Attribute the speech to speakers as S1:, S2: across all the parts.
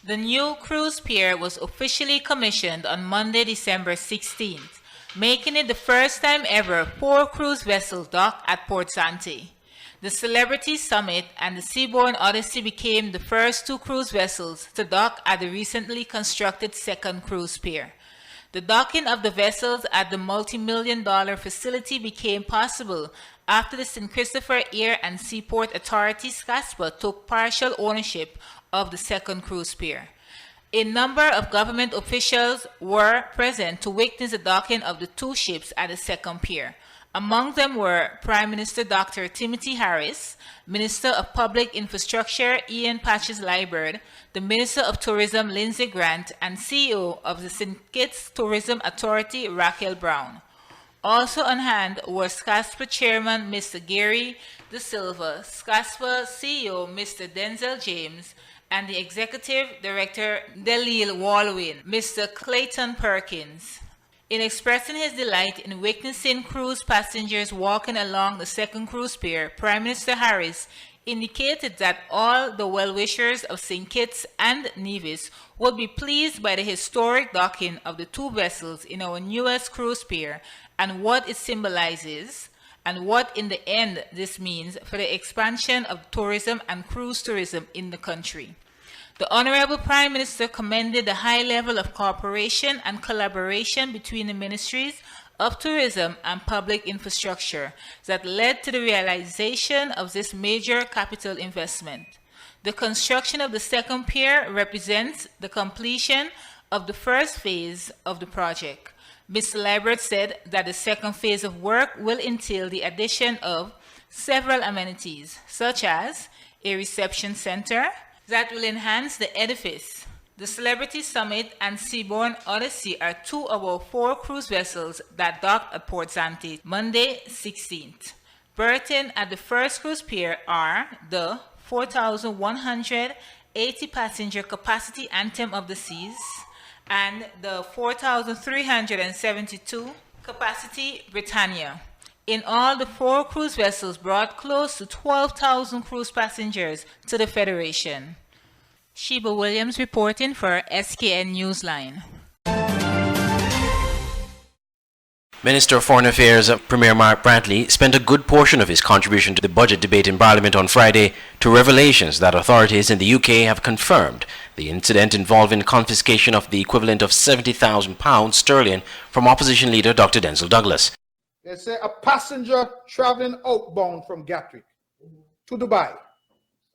S1: The new cruise pier was officially commissioned on Monday, December 16th, making it the first time ever 4 cruise vessels docked at Port Sante. The Celebrity Summit and the Seabourn Odyssey became the first 2 cruise vessels to dock at the recently constructed second cruise pier. The docking of the vessels at the multi-million-dollar facility became possible after the St. Christopher Air and Seaport Authority SCASPA took partial ownership of the second cruise pier. A number of government officials were present to witness the docking of the 2 ships at the second pier. Among them were Prime Minister Dr. Timothy Harris, Minister of Public Infrastructure Ian Patches-Liburd, the Minister of Tourism Lindsay Grant, and CEO of the St. Kitts Tourism Authority Raquel Brown. Also on hand were SCASPA Chairman Mr. Gary De Silva, SCASPA CEO Mr. Denzel James, and the Executive Director Delil Walwin, Mr. Clayton Perkins. In expressing his delight in witnessing cruise passengers walking along the second cruise pier, Prime Minister Harris indicated that all the well-wishers of St. Kitts and Nevis would be pleased by the historic docking of the 2 vessels in our newest cruise pier and what it symbolizes, and what in the end this means for the expansion of tourism and cruise tourism in the country. The Honorable Prime Minister commended the high level of cooperation and collaboration between the Ministries of Tourism and Public Infrastructure that led to the realization of this major capital investment. The construction of the second pier represents the completion of the first phase of the project. Mr. Liburd said that the second phase of work will entail the addition of several amenities, such as a reception center, that will enhance the edifice. The Celebrity Summit and Seabourn Odyssey are 2 of our 4 cruise vessels that docked at Port Sante Monday 16th. Berthing at the first cruise pier are the 4,180 passenger capacity Anthem of the Seas and the 4,372 capacity Britannia. In all, the 4 cruise vessels brought close to 12,000 cruise passengers to the Federation. Sheba Williams reporting for Skn Newsline.
S2: Minister of Foreign Affairs Premier Mark Brantley spent a good portion of his contribution to the budget debate in Parliament on Friday to revelations that authorities in the UK have confirmed the incident involving confiscation of the equivalent of £70,000 sterling from opposition leader Dr. Denzel Douglas.
S3: They say a passenger traveling outbound from Gatwick to Dubai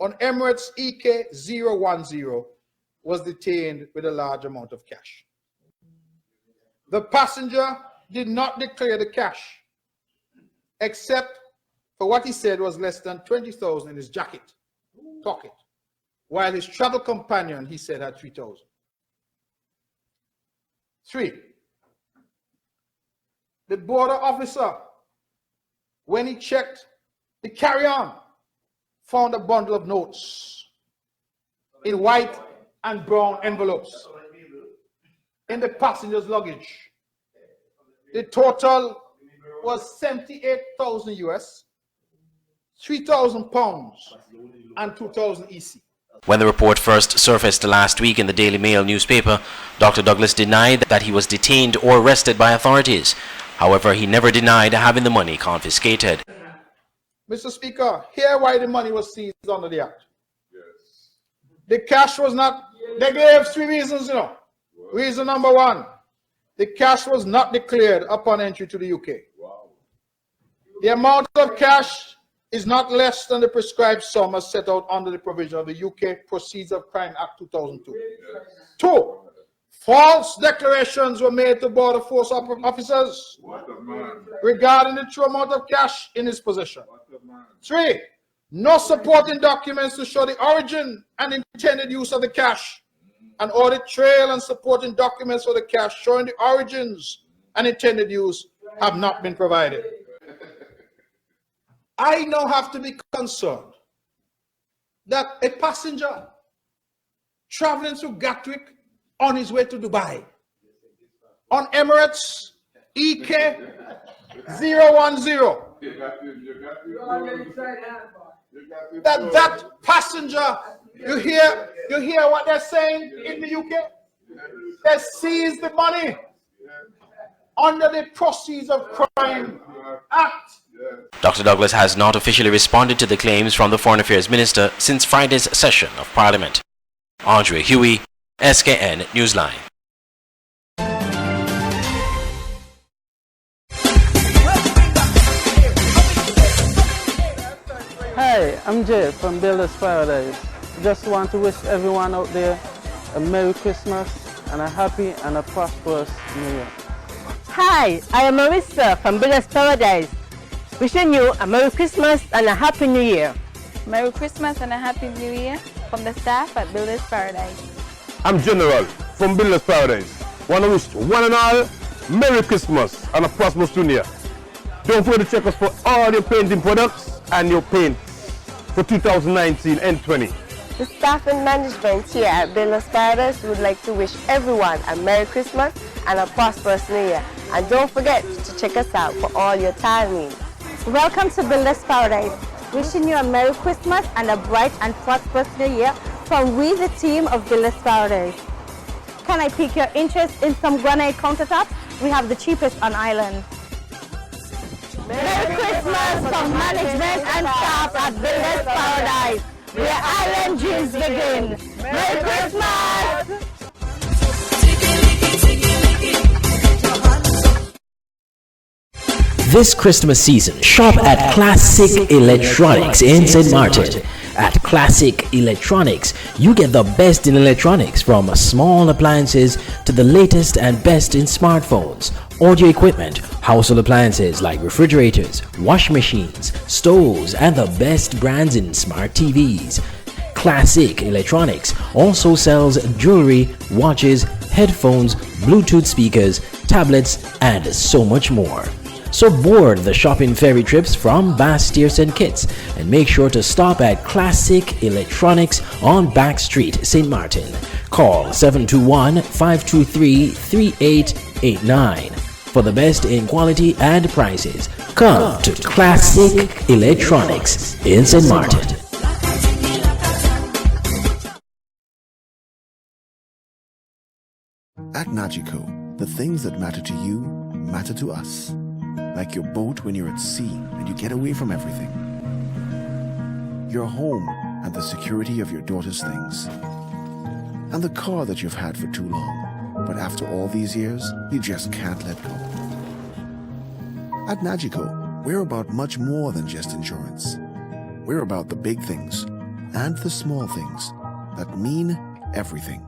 S3: on Emirates EK010 was detained with a large amount of cash. The passenger did not declare the cash, except for what he said was less than 20,000 in his pocket, while his travel companion, he said, had 3,000. 3. The border officer, when he checked the carry-on, found a bundle of notes in white and brown envelopes in the passenger's luggage. The total was 78,000 US, 3,000 pounds, and 2,000 EC.
S2: When the report first surfaced last week in the Daily Mail newspaper, Dr. Douglas denied that he was detained or arrested by authorities. However, he never denied having the money confiscated.
S3: Mr. Speaker, here why the money was seized under the Act. Yes. The cash was not, they gave 3 reasons, you know. Wow. Reason number 1, the cash was not declared upon entry to the UK. Wow. The amount of cash is not less than the prescribed sum as set out under the provision of the UK Proceeds of Crime Act 2002. Yes. 2, false declarations were made to border force officers regarding the true amount of cash in his possession. 3, no supporting documents to show the origin and intended use of the cash. An audit trail and supporting documents for the cash showing the origins and intended use have not been provided. I now have to be concerned that a passenger traveling through Gatwick on his way to Dubai on Emirates EK010, that passenger You hear what they're saying in the UK? They seize the money under the Proceeds of Crime Act.
S2: Dr. Douglas has not officially responded to the claims from the Foreign Affairs Minister since Friday's session of Parliament. Andre Huey, Skn Newsline.
S4: Hi, I'm Jay from Builders Paradise. Just want to wish everyone out there a Merry Christmas and a happy and a prosperous New Year.
S5: Hi, I am Marissa from Builders Paradise. Wishing you a Merry Christmas and a Happy New Year.
S6: Merry Christmas and a Happy New Year from the staff at Builders Paradise.
S7: I'm General from Builders Paradise. Want to wish one and all Merry Christmas and a prosperous New Year. Don't forget to check us for all your painting products and your paints for 2019 and 20.
S5: The staff and management here at Builders Paradise would like to wish everyone a Merry Christmas and a prosperous New Year. And don't forget to check us out for all your tile needs.
S8: Welcome to Builders Paradise. Wishing you a Merry Christmas and a bright and prosperous New Year from we, the team of Builders Paradise. Can I pique your interest in some granite countertops? We have the cheapest on island. Merry Christmas from management and staff at Builders Paradise, where island dreams begin. Merry Christmas!
S9: This Christmas season, shop at Classic Electronics in St. Martin. At Classic Electronics, you get the best in electronics, from small appliances to the latest and best in smartphones, audio equipment, household appliances like refrigerators, washing machines, stoves, and the best brands in smart TVs. Classic Electronics also sells jewelry, watches, headphones, Bluetooth speakers, tablets, and so much more. So board the shopping ferry trips from Bass, Steers and Kitts, and make sure to stop at Classic Electronics on Back Street, St. Martin. Call 721-523-3889 for the best in quality and prices. Come to Classic Electronics in St. Martin.
S10: At Nagico, the things that matter to you matter to us. Like your boat when you're at sea and you get away from everything. Your home and the security of your daughter's things. And the car that you've had for too long, but after all these years, you just can't let go. At Nagico, we're about much more than just insurance. We're about the big things and the small things that mean everything.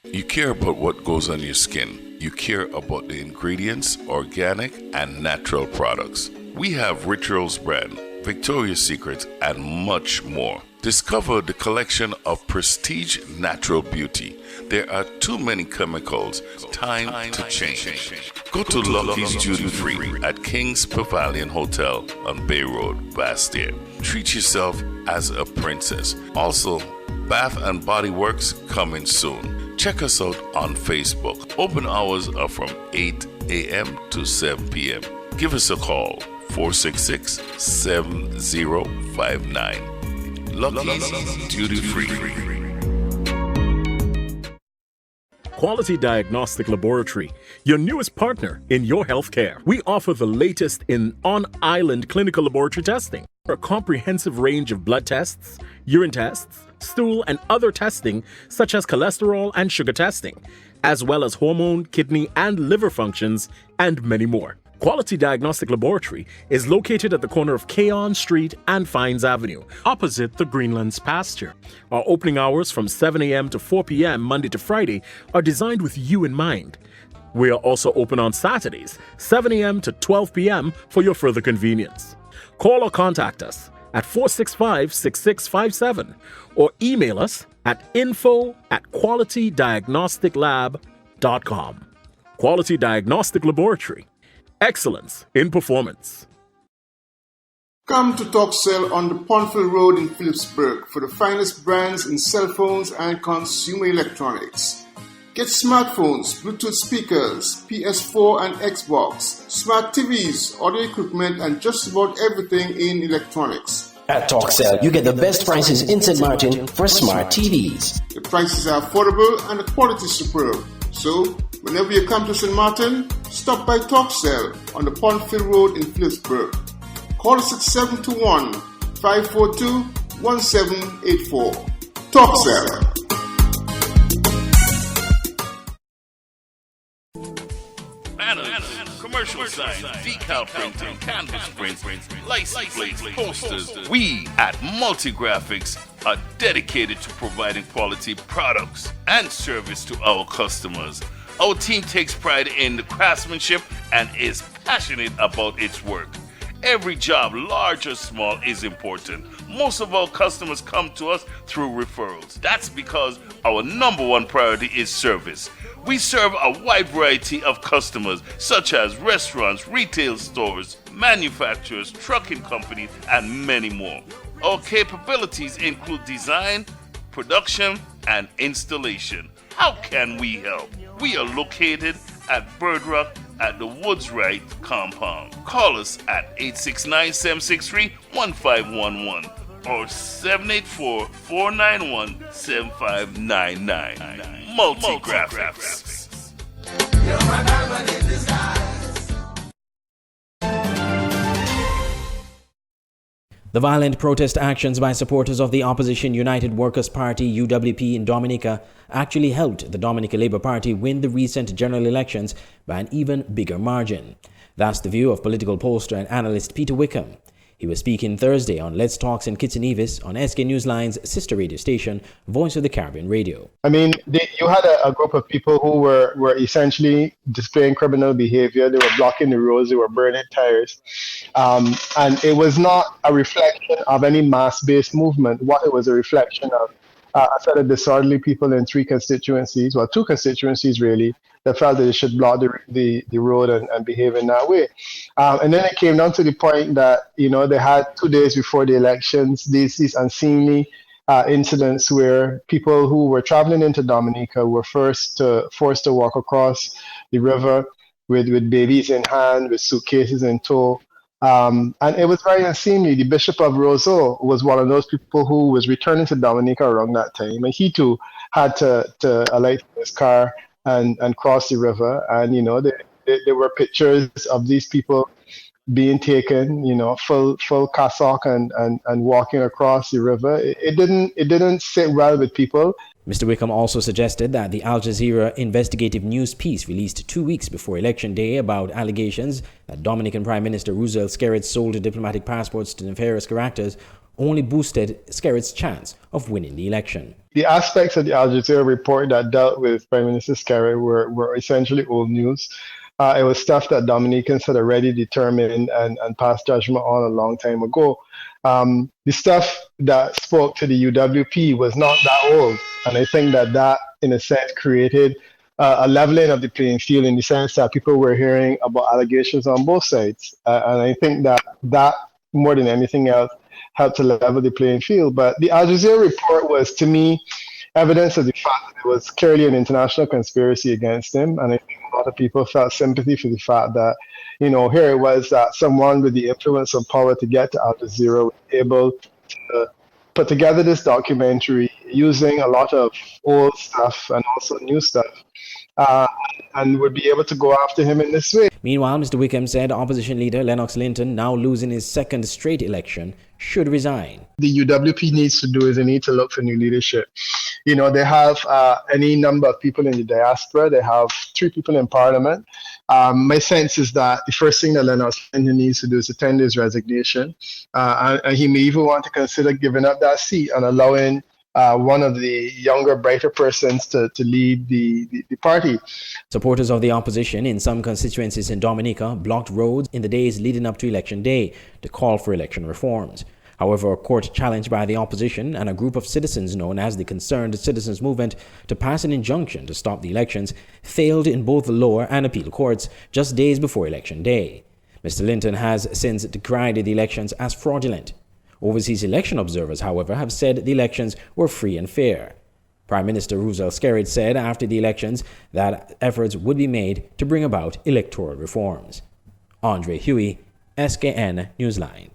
S11: You care about what goes on your skin. You care about the ingredients, organic and natural products. We have Rituals brand, Victoria's Secret, and much more. Discover the collection of prestige natural beauty. There are too many chemicals. Time to change. Go to Lucky's Duty Free at King's Pavilion Hotel on Bay Road, Bastia. Treat yourself as a princess. Also, Bath and Body Works coming soon. Check us out on Facebook. Open hours are from 8 a.m. to 7 p.m. Give us a call, 466-7059. Lucky's Duty Free.
S12: Quality Diagnostic Laboratory, your newest partner in your healthcare. We offer the latest in on-island clinical laboratory testing. A comprehensive range of blood tests, urine tests, stool and other testing such as cholesterol and sugar testing, as well as hormone, kidney and liver functions, and many more. Quality Diagnostic Laboratory is located at the corner of Keon Street and Fines Avenue, opposite the Greenlands pasture. Our opening hours from 7 a.m. to 4 p.m. Monday to Friday are designed with you in mind. We are also open on Saturdays, 7 a.m. to 12 p.m. for your further convenience. Call or contact us at 465-6657 or email us at info@qualitydiagnosticlab.com. Quality Diagnostic Laboratory. Excellence in performance.
S13: Come to Talk Cell on the Pontville Road in Phillipsburg for the finest brands in cell phones and consumer electronics. Get smartphones, Bluetooth speakers, PS4 and Xbox, smart TVs, audio equipment, and just about everything in electronics.
S9: At TalkCell, you get the best prices in St. Martin for smart TVs.
S13: The prices are affordable and the quality is superb. So, whenever you come to St. Martin, stop by TalkCell on the Pondfield Road in Phillipsburg. Call us at 721-542-1784. TalkCell.
S11: Banners, commercial signs, decal printing, canvas prints, license plates, posters. We at Multigraphics are dedicated to providing quality products and service to our customers. Our team takes pride in the craftsmanship and is passionate about its work. Every job, large or small, is important. Most of our customers come to us through referrals. That's because our number one priority is service. We serve a wide variety of customers, such as restaurants, retail stores, manufacturers, trucking companies, and many more. Our capabilities include design, production, and installation. How can we help? We are located at Bird Rock at the Woods Right compound. Call us at 869-763-1511 or 784-491-7599. Multigraphics.
S9: The violent protest actions by supporters of the opposition United Workers' Party UWP in Dominica actually helped the Dominica Labour Party win the recent general elections by an even bigger margin. That's the view of political pollster and analyst Peter Wickham. He was speaking Thursday on Let's Talk St. Kitts and Nevis on Skn Newsline's sister radio station, Voice of the Caribbean Radio.
S14: I mean, you had a group of people who were essentially displaying criminal behavior. They were blocking the roads, they were burning tires. And it was not a reflection of any mass-based movement. What it was a reflection of a set of disorderly people in two constituencies really, that felt that they should block the road and behave in that way. And then it came down to the point that, they had 2 days before the elections, these unseemly incidents where people who were traveling into Dominica were forced to walk across the river with babies in hand, with suitcases in tow. And it was very unseemly. The Bishop of Roseau was one of those people who was returning to Dominica around that time. And he too had to alight from his car and cross the river. And, there were pictures of these people being taken, full cassock and walking across the river. It didn't sit well with people.
S9: Mr. Wickham also suggested that the Al Jazeera investigative news piece released 2 weeks before Election Day about allegations that Dominican Prime Minister Roosevelt Skerrit sold diplomatic passports to nefarious characters only boosted Skerrit's chance of winning the election.
S14: The aspects of the Al Jazeera report that dealt with Prime Minister Skerrit were essentially old news. It was stuff that Dominicans had already determined and passed judgment on a long time ago. The stuff that spoke to the UWP was not that old. And I think that in a sense, created a leveling of the playing field in the sense that people were hearing about allegations on both sides. And I think that more than anything else, helped to level the playing field. But the Al Jazeera report was, to me, evidence of the fact that there was clearly an international conspiracy against him. And I think a lot of people felt sympathy for the fact that, here it was that someone with the influence of power to get to Al Jazeera was able to put together this documentary using a lot of old stuff and also new stuff, and would be able to go after him in this way.
S9: Meanwhile, Mr. Wickham said opposition leader Lennox Linton, now losing his second straight election, should resign.
S14: The UWP needs to do is they need to look for new leadership. They have any number of people in the diaspora. They have 3 people in parliament. My sense is that the first thing that Lennox Linton needs to do is to tender his resignation. And he may even want to consider giving up that seat and allowing one of the younger, brighter persons to lead the party.
S9: Supporters of the opposition in some constituencies in Dominica blocked roads in the days leading up to Election Day to call for election reforms. However, a court challenged by the opposition and a group of citizens known as the Concerned Citizens Movement to pass an injunction to stop the elections failed in both the lower and appeal courts just days before Election Day. Mr. Linton has since decried the elections as fraudulent. Overseas election observers, however, have said the elections were free and fair. Prime Minister Roosevelt Skerrit said after the elections that efforts would be made to bring about electoral reforms. Andre Huey, Skn Newsline.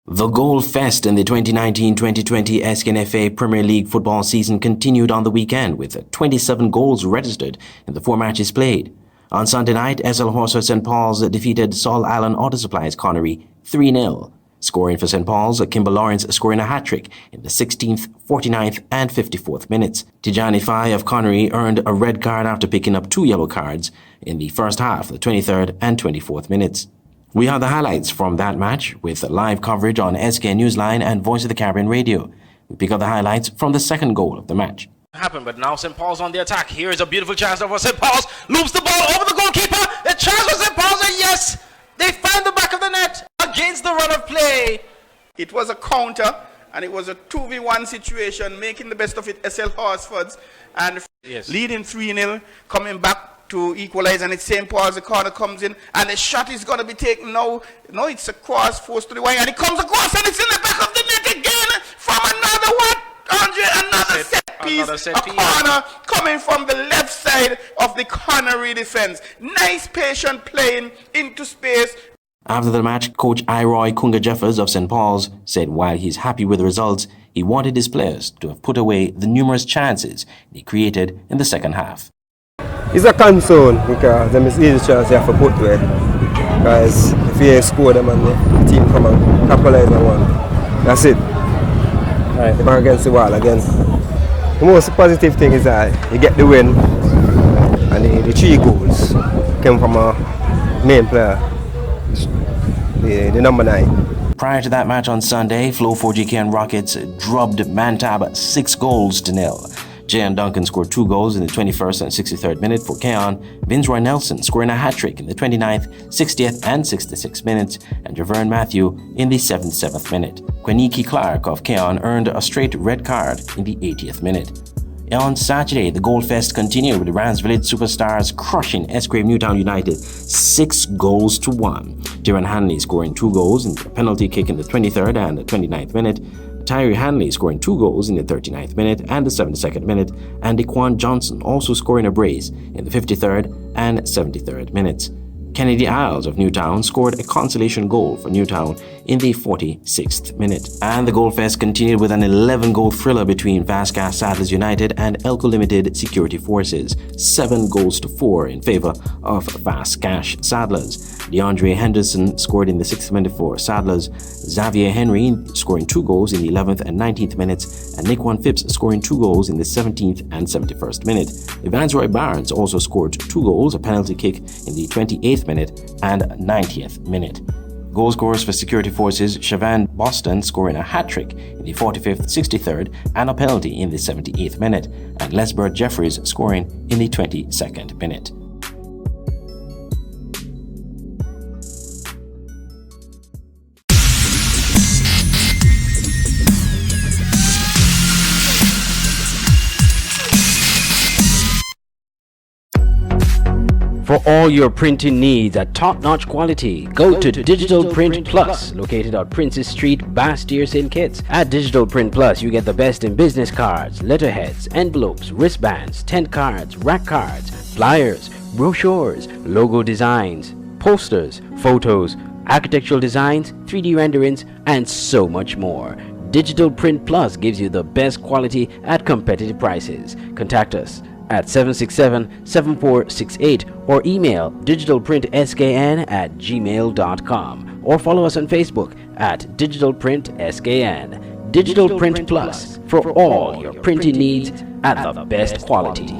S2: The Goal Fest in the 2019-2020 Skn FA Premier League football season continued on the weekend with 27 goals registered in the 4 matches played. On Sunday night, SL Horser St. Paul's defeated Sol Allen Auto Supplies Connery 3-0. Scoring for St. Paul's, Kimber Lawrence scoring a hat-trick in the 16th, 49th and 54th minutes. Tijani Fai of Connery earned a red card after picking up 2 yellow cards in the first half, the 23rd and 24th minutes. We have the highlights from that match with live coverage on Skn Newsline and Voice of the Caribbean Radio. We pick up the highlights from the second goal of the match. Happened, but now St. Paul's on the attack. Here is a beautiful chance for St. Paul's. Loops the ball over the goalkeeper. The chance for St. Paul's, and yes, they find the back of the net against the run of play.
S15: It was a counter, and it was a 2v1 situation, making the best of it, SL Horsfords, and leading 3-0, coming back to equalize, and it's St. Paul's. The corner comes in, and the shot is going to be taken now. No, it's a cross, forced to the wing, and it comes across, and it's in the back of the net again from another one. Andre, another set piece, a corner coming from the left side of the Connery defense. Nice patient playing into space.
S2: After the match, coach Iroy Kunga Jeffers of St. Paul's said while he's happy with the results, he wanted his players to have put away the numerous chances he created in the second half.
S16: It's a concern because them is easy chance you have to put away. Because if you ain't score them and the team come and capitalize on one, that's it. Right. They're against the wall again. The most positive thing is that you get the win, and the 3 goals came from a main player, the number 9.
S2: Prior to that match on Sunday, Flow 4GK and Rockets drubbed Mantab 6-0. Jayon Duncan scored 2 goals in the 21st and 63rd minute for Keon. Vince-Roy Nelson scoring a hat-trick in the 29th, 60th and 66th minutes, and Javern Matthew in the 77th minute. Queniki Clark of Keon earned a straight red card in the 80th minute. On Saturday, the Goal Fest continued with the Rams Village Superstars crushing Escrave Newtown United 6-1. Darren Hanley scoring 2 goals in a penalty kick in the 23rd and the 29th minute. Tyree Hanley scoring 2 goals in the 39th minute and the 72nd minute, and Dequan Johnson also scoring a brace in the 53rd and 73rd minutes. Kennedy Isles of Newtown scored a consolation goal for Newtown in the 46th minute. And the Goal Fest continued with an 11-goal thriller between Fast Cash Saddlers United and Elko Limited Security Forces, 7-4 in favor of Fast Cash Saddlers. DeAndre Henderson scored in the 6th minute for Saddlers, Xavier Henry scoring 2 goals in the 11th and 19th minutes, and Nick Phipps scoring 2 goals in the 17th and 71st minute. Evans Roy Barnes also scored 2 goals, a penalty kick in the 28th minute and 90th minute. Goal scorers for Security Forces, Siobhan Boston scoring a hat-trick in the 45th, 63rd and a penalty in the 78th minute, and Lesbert Jeffries scoring in the 22nd minute.
S9: For all your printing needs at top-notch quality, go to Digital Print Plus, located on Princess Street, Bastyr, St. Kitts. At Digital Print Plus, you get the best in business cards, letterheads, envelopes, wristbands, tent cards, rack cards, flyers, brochures, logo designs, posters, photos, architectural designs, 3D renderings, and so much more. Digital Print Plus gives you the best quality at competitive prices. Contact us at 767-7468 or email digitalprintskn@gmail.com or follow us on Facebook at digitalprintskn. Digital Print Plus for all your printing needs at the best quality.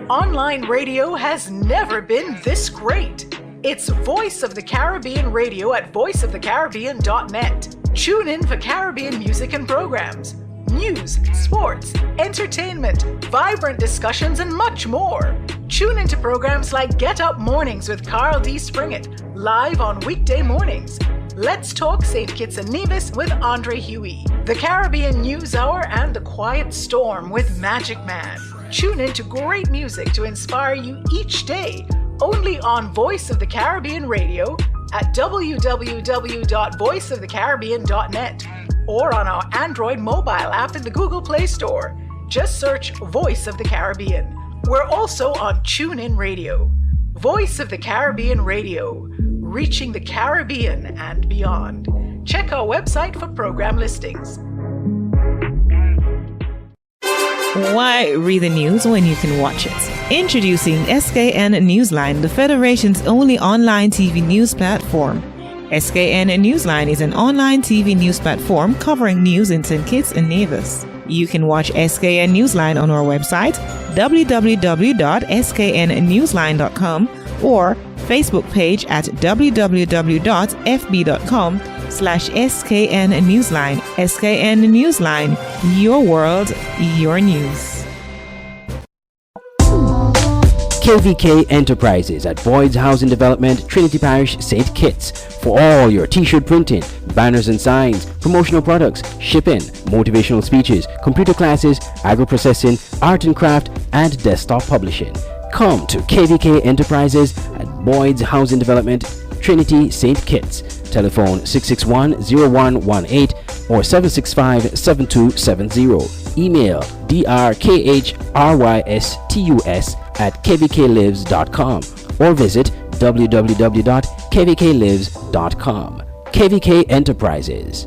S17: Online radio has never been this great. It's Voice of the Caribbean Radio at voiceofthecaribbean.net. Tune in for Caribbean music and programs, news, sports, entertainment, vibrant discussions, and much more. Tune into programs like Get Up Mornings with Carl D. Springett, live on weekday mornings. Let's Talk St. Kitts and Nevis with Andre Huey. The Caribbean News Hour and The Quiet Storm with Magic Man. Tune into great music to inspire you each day, only on Voice of the Caribbean Radio at www.voiceofthecaribbean.net or on our Android mobile app in the Google Play Store. Just search Voice of the Caribbean. We're also on TuneIn Radio. Voice of the Caribbean Radio, reaching the Caribbean and beyond. Check our website for program listings.
S18: Why read the news when you can watch it? Introducing Skn Newsline, the Federation's only online TV news platform. Skn Newsline is an online TV news platform covering news in St. Kitts and Nevis. You can watch Skn Newsline on our website, www.sknnewsline.com, or Facebook page at www.fb.com/SKN Newsline. SKN Newsline, your world, your news.
S9: KVK Enterprises at Boyd's Housing Development, Trinity Parish, St. Kitts. For all your t-shirt printing, banners and signs, promotional products, shipping, motivational speeches, computer classes, agro-processing, art and craft, and desktop publishing. Come to KVK Enterprises at Boyd's Housing Development, Trinity, St. Kitts. Telephone 661-0118 or 765-7270. Email drkhrystus@kvklives.com or visit www.kvklives.com. KVK Enterprises.